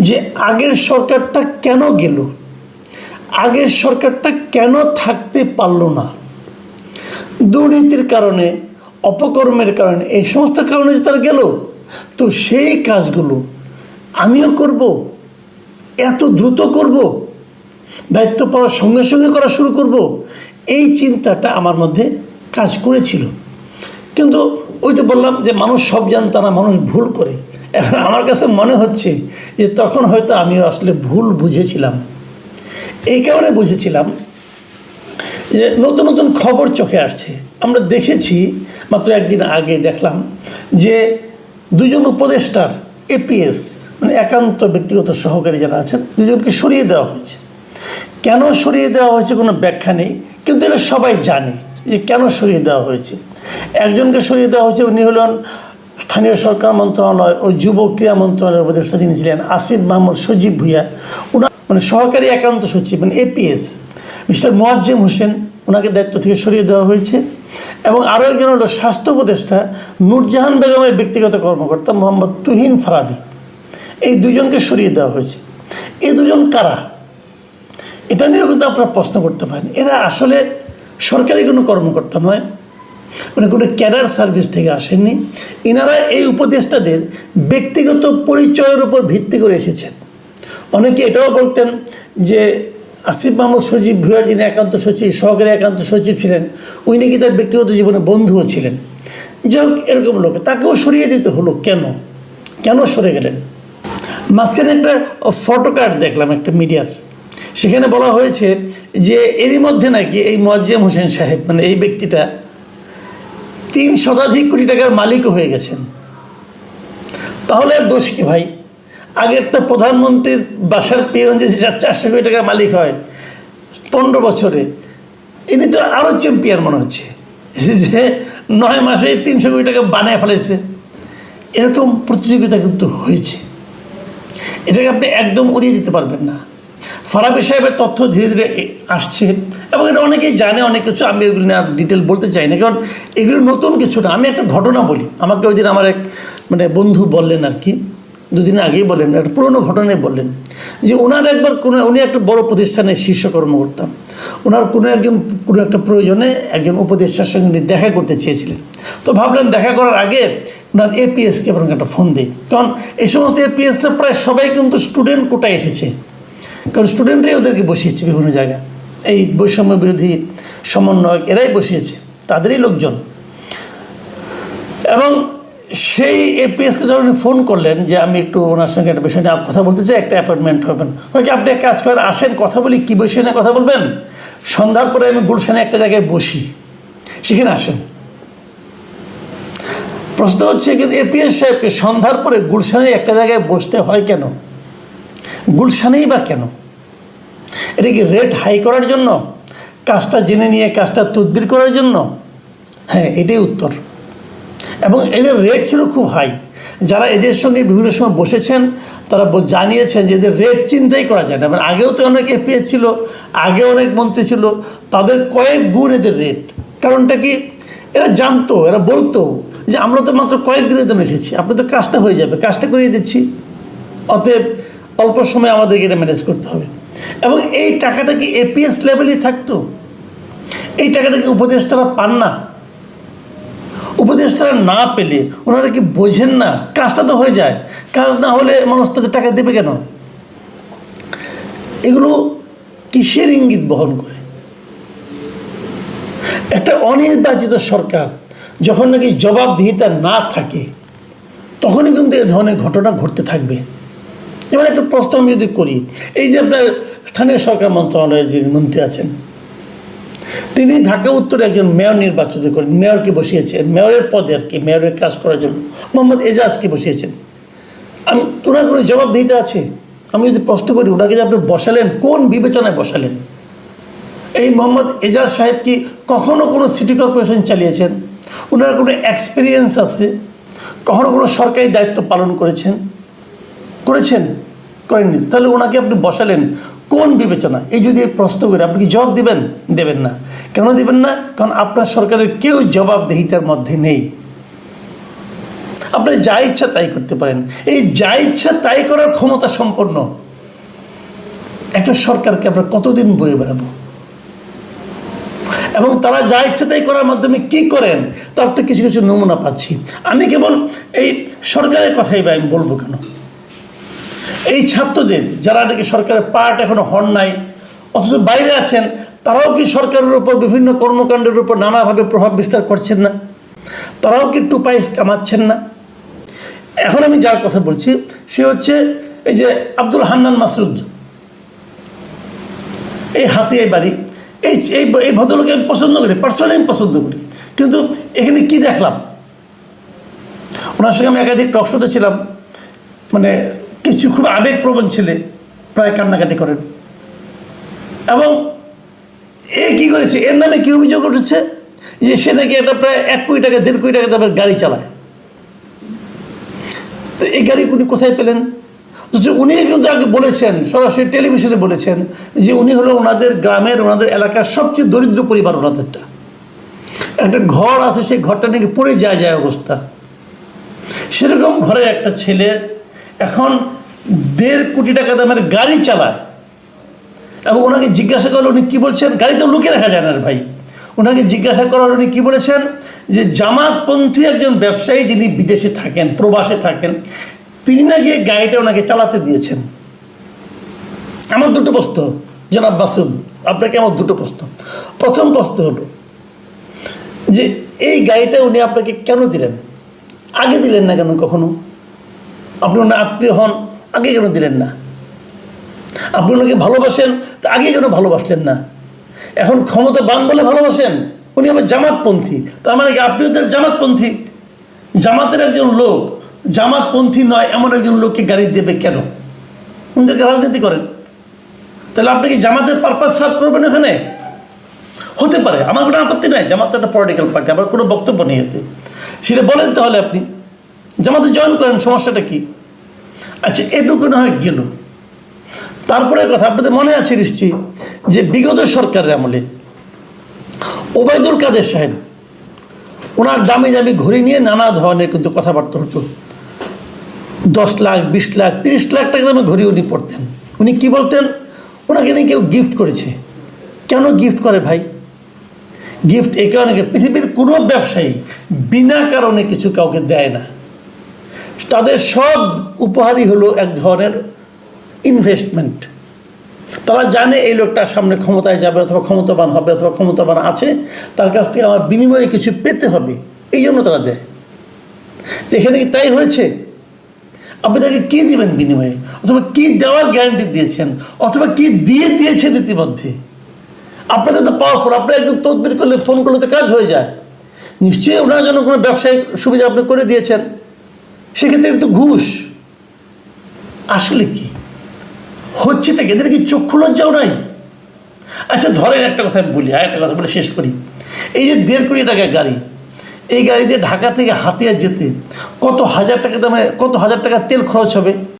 যে আগের সরকারটা কেন গেল, আগের সরকারটা কেন থাকতে পারল না। দুর্নীতির কারণে, অপকর্মের কারণে, এই সমস্ত কারণে যে তারা গেল। তো সেই কাজগুলো আমিও করব, এত দ্রুত করব, দায়িত্ব পাওয়ার সঙ্গে সঙ্গে করা শুরু করব, এই চিন্তাটা আমার মধ্যে কাজ করেছিল। কিন্তু ওই তো বললাম যে মানুষ সব জানতা না, মানুষ ভুল করে। এখন আমার কাছে মনে হচ্ছে যে তখন হয়তো আমিও আসলে ভুল বুঝেছিলাম। এই কারণে বুঝেছিলাম যে নতুন নতুন খবর চোখে আসছে। আমরা দেখেছি, মাত্র একদিন আগে দেখলাম যে দুজন উপদেষ্টার এপিএস মানে একান্ত ব্যক্তিগত সহকারী যারা আছেন, দুজনকে সরিয়ে দেওয়া হয়েছে। কেন সরিয়ে দেওয়া হয়েছে কোনো ব্যাখ্যা নেই, কিন্তু এটা সবাই জানে যে কেন সরিয়ে দেওয়া হয়েছে। একজনকে সরিয়ে দেওয়া হয়েছে, উনি হলেন স্থানীয় সরকার মন্ত্রণালয় ও যুব ক্রীড়া মন্ত্রণালয়ের উপদেষ্টা যিনি ছিলেন আসিফ মাহমুদ সজীব ভুঁইয়া। ওনার মানে সহকারী একান্ত সচিব মানে এপিএস মিস্টার মোয়াজ্জেম হোসেন, ওনাকে দায়িত্ব থেকে সরিয়ে দেওয়া হয়েছে। এবং আরও একজন হলো স্বাস্থ্য উপদেষ্টা নূরজাহান বেগমের ব্যক্তিগত কর্মকর্তা মোহাম্মদ তুহিন ফারাবি। এই দুজনকে সরিয়ে দেওয়া হয়েছে। এই দুজন কারা, এটা নিয়েও কিন্তু আপনারা প্রশ্ন করতে পারেন। এরা আসলে সরকারি কোনো কর্মকর্তা নয়, মানে কোনো ক্যাডার সার্ভিস থেকে আসেননি। এনারা এই উপদেষ্টাদের ব্যক্তিগত পরিচয়ের উপর ভিত্তি করে এসেছেন। অনেকে এটাও বলতেন যে আসিফ মাহমুদ সজীব ভুঁইয়ার যিনি একান্ত সচিব, সহকারী একান্ত সচিব ছিলেন, উনি নাকি তার ব্যক্তিগত জীবনে বন্ধুও ছিলেন। যাই হোক, এরকম লোক, তাকেও সরিয়ে দিতে হলো কেন, কেন সরে গেলেন? মাঝখানে একটা ফটো কার্ড দেখলাম একটা মিডিয়ার, সেখানে বলা হয়েছে যে এরই মধ্যে নাকি এই মোয়াজ্জেম হোসেন সাহেব মানে এই ব্যক্তিটা 3 শতাধিক কোটি টাকার মালিকও হয়ে গেছেন। তাহলে আর দোষ কি ভাই? আগেরটা প্রধানমন্ত্রীর বাসার পিয়ন যদি 400 কোটি টাকার মালিক হয় 15 বছরে, ইনি তো আরও চ্যাম্পিয়ন মনে হচ্ছে যে 9 মাসে 300 কোটি টাকা বানিয়ে ফেলেছে। এরকম প্রতিযোগিতা কিন্তু হয়েছে, এটাকে আপনি একদম উড়িয়ে দিতে পারবেন না। ফারাবি সাহেবের তথ্য ধীরে ধীরে আসছে এবং এটা অনেকেই জানে, অনেক কিছু আমি এগুলো নিয়ে আর ডিটেল বলতে চাই না, কারণ এগুলো নতুন কিছু না। আমি একটা ঘটনা বলি, আমাকে ওই দিন আমার এক মানে বন্ধু বললেন আর কি, 2 দিন আগেই বললেন, একটা পুরোনো ঘটনায় বললেন যে ওনার একবার উনি একটা বড় প্রতিষ্ঠানের শীর্ষ কর্মকর্তা, ওনার কোনো একটা প্রয়োজনে একজন উপদেষ্টার সঙ্গে উনি দেখা করতে চেয়েছিলেন। তো ভাবলেন দেখা করার আগে ওনার এপিএসকে বরং একটা ফোন দিই, কারণ এই সমস্ত এপিএসটা প্রায় সবাই কিন্তু স্টুডেন্ট কোটায় এসেছে, কারণ স্টুডেন্টরাই ওদেরকে বসিয়েছে বিভিন্ন জায়গায়। এই বৈষম্য বিরোধী সমন্বয়ক এরাই বসিয়েছে, তাদেরই লোকজন। এবং সেই এপিএসকে যখন ফোন করলেন যে আমি একটু ওনার সঙ্গে একটা বিষয় নিয়ে কথা বলতে চাই, একটা অ্যাপয়েন্টমেন্ট হবেন, কি আপনি এক কাজ করেন, আসেন কথা বলি। কী বিষয় নিয়ে কথা বলবেন? সন্ধ্যার পরে আমি গুলশানে একটা জায়গায় বসি, সেখানে আসেন। প্রশ্ন হচ্ছে কিন্তু এপিএস সাহেবকে সন্ধ্যার পরে গুলশানে একটা জায়গায় বসতে হয় কেন? গুলশানেই বা কেন? এটা কি রেট হাই করার জন্য, কাজটা জেনে নিয়ে কাজটা তদবির করার জন্য? হ্যাঁ, এটাই উত্তর। এবং এদের রেট ছিল খুব হাই। যারা এদের সঙ্গে বিভিন্ন সময় বসেছেন তারা জানিয়েছেন যে এদের রেট চিন্তাই করা যায় না। মানে আগেও তো অনেক এপিএস ছিল, আগে অনেক মন্ত্রী ছিল, তাদের কয়েক গুণ এদের রেট। কারণটা কি? এরা জানতো, এরা বলতো যে আমরা তো মাত্র কয়েকদিনের জন্য এসেছি, আপনি তো কাজটা হয়ে যাবে, কাজটা করিয়ে দিচ্ছি, অতএব অল্প সময় আমাদেরকে এটা ম্যানেজ করতে হবে। এবং এই টাকাটা কি এপিএস লেভেলই থাকতো? এই টাকাটা কি উপদেষ্টারা পান না? উপদেষ্টারা না পেলে ওনারা কি বোঝেন না কাজটা তো হয়ে যায়? কাজ না হলে মানুষ তাদের টাকা দেবে কেন? এগুলো কিসের ইঙ্গিত বহন করে? একটা অনির্বাচিত সরকার যখন নাকি জবাবদিহিতা না থাকে, তখনই কিন্তু এ ধরনের ঘটনা ঘটতে থাকবে। যেমন একটা প্রশ্ন আমি যদি করি, এই যে আপনার স্থানীয় সরকার মন্ত্রণালয়ের যিনি মন্ত্রী আছেন, তিনি ঢাকা উত্তরে একজন মেয়র নির্বাচিত করেন, মেয়রকে বসিয়েছেন, মেয়রের পদে আর কি, মেয়রের কাজ করার জন্য মোহাম্মদ এজাজকে বসিয়েছেন। আমি ওনার কোনো জবাবদিহিতা আছে? আমি যদি প্রশ্ন করি, ওনাকে যে আপনি বসালেন, কোন বিবেচনায় বসালেন? এই মোহাম্মদ এজাজ সাহেব কি কখনো কোনো সিটি কর্পোরেশন চালিয়েছেন? ওনার কোনো এক্সপিরিয়েন্স আছে? কখনো কোনো সরকারি দায়িত্ব পালন করেছেন? করেননি। তাহলে ওনাকে আপনি বসালেন কোন বিবেচনা? এই যদি প্রশ্ন করে আপনি কি জবাব দিবেন? দেবেন না। কেন দিবেন না? কারণ আপনার সরকারের কেউ জবাবদিহিতার মধ্যে নেই। আপনি যা ইচ্ছা তাই করতে পারেন। এই যা ইচ্ছা তাই করার ক্ষমতা সম্পন্ন একটা সরকারকে আমরা কতদিন বয়ে বেড়াবো? এবং তারা যা ইচ্ছা তাই করার মাধ্যমে কি করেন তার তো কিছু কিছু নমুনা পাচ্ছি। আমি কেবল এই সরকারের কথাই আমি বলবো কেন, এই ছাত্রদের যারা নাকি সরকারের পার্ট এখনো হন নাই অথচ বাইরে আছেন, তারাও কি সরকারের উপর বিভিন্ন কর্মকাণ্ডের উপর নানাভাবে প্রভাব বিস্তার করছেন না? তারাও কি টুপাইস কামাচ্ছেন না? এখন আমি যার কথা বলছি সে হচ্ছে এই যে আব্দুল হান্নান মাসুদ, এই হাতিয়ায় বাড়ি, এই ভদ্রলোকে আমি পছন্দ করি, পার্সোনালি আমি পছন্দ করি, কিন্তু এখানে কি দেখলাম, ওনার সঙ্গে আমি একাধিক টক শোতে ছিলাম, মানে কিছু খুব আবেগপ্রবণ ছেলে প্রায় কান্নাকাটি করেন। এবং এ কী করেছে, এর নামে কী অভিযোগ উঠেছে যে সে নাকি একটা প্রায় 1 কোটি টাকা 1.5 কোটি টাকা দামের গাড়ি চালায়। তো এই গাড়ি উনি কোথায় পেলেন? উনি কিন্তু আগে বলেছেন, সরাসরি টেলিভিশনে বলেছেন যে উনি হলো ওনাদের গ্রামের, ওনাদের এলাকার সবচেয়ে দরিদ্র পরিবার। ওনাদেরটা একটা ঘর আছে, সেই ঘরটা নাকি পড়ে যায় অবস্থা। সেরকম ঘরে একটা ছেলে এখন 1.5 কোটি টাকা দামের গাড়ি চালায়। এবং ওনাকে জিজ্ঞাসা করলে উনি কী বলছেন, গাড়ি তো লুকিয়ে রাখা যায় না ভাই। ওনাকে জিজ্ঞাসা করার উনি কী বলেছেন যে জামাতপন্থী একজন ব্যবসায়ী যিনি বিদেশে থাকেন, প্রবাসে থাকেন, তিনি নাকি গাড়িটা ওনাকে চালাতে দিয়েছেন। আমার 2টো প্রশ্ন জনাব মাসুদ, আপনাকে আমার 2টো প্রশ্ন। প্রথম প্রশ্ন হলো যে এই গাড়িটা উনি আপনাকে কেন দিলেন? আগে দিলেন না কেন? কখনো আপনি ওনার আত্মীয় হন, আগে কেন দিলেন না? আপনি ওনাকে ভালোবাসেন, তা আগে কেন ভালোবাসলেন না? এখন ক্ষমতাবান বলে ভালোবাসেন, উনি আবার জামাতপন্থী, তার মানে কি আপনিও তার জামাতপন্থী? জামাতের একজন লোক জামাতপন্থী নয় এমন একজন লোককে গাড়ি দেবে কেন? উনিদেরকে রাজনীতি করেন, তাহলে আপনি কি জামাতের পারপাস সার্ভ করবেন? এখানে হতে পারে, আমার কোনো আপত্তি নাই, জামাত তো একটা পলিটিক্যাল পার্টি, আমার কোনো বক্তব্য নেই এতে, সেটা বলেন। তাহলে আপনি জামাতে জয়েন করেন, সমস্যাটা কি? আচ্ছা, এটুকু না হয় গেল। তারপরে কথা আপনাদের মনে আছে নিশ্চয়ই যে বিগত সরকারের আমলে ওবায়দুল কাদের সাহেব, ওনার দামি দামি ঘড়ি নিয়ে নানা ধরনের কিন্তু কথাবার্তা হতো। 10 লাখ 20 লাখ 30 লাখ টাকা দামে ঘড়ি উনি পড়তেন। উনি কী বলতেন, ওনাকে নিয়ে কেউ গিফট করেছে। কেন গিফট করে ভাই? গিফট এ কারণে, পৃথিবীর কোনো ব্যবসায়ী বিনা কারণে কিছু কাউকে দেয় না। তাদের সব উপহারই হলো এক ধরনের ইনভেস্টমেন্ট। তারা জানে এই লোকটা সামনে ক্ষমতায় যাবে, অথবা ক্ষমতাবান হবে, অথবা ক্ষমতাবান আছে, তার কাছ থেকে আমার বিনিময়ে কিছু পেতে হবে, এই জন্য তারা দেয়। তো এখানে কি তাই হয়েছে? আপনি তাকে কী দিবেন বিনিময়ে, অথবা কী দেওয়ার গ্যারান্টি দিয়েছেন, অথবা কী দিয়েছেন ইতিমধ্যে? আপনাদের তো পাওয়ারফুল, আপনি একদম তদবির করলে, ফোন করলে তো কাজ হয়ে যায়। নিশ্চয়ই ওনার জন্য কোনো ব্যবসায়িক সুবিধা আপনি করে দিয়েছেন, সেক্ষেত্রে একটু ঘুষ। আসলে কি হচ্ছেটা কি? এদের কি চক্ষু লজ্জাও নাই? আচ্ছা ধরেন একটা কথা বলি, একটা কথা বলে শেষ করি। এই যে 1.5 কোটি টাকা গাড়ি, এই গাড়ি দিয়ে ঢাকা থেকে হাতিয়া যেতে কত হাজার টাকা দামে, কত হাজার টাকা তেল খরচ হবে?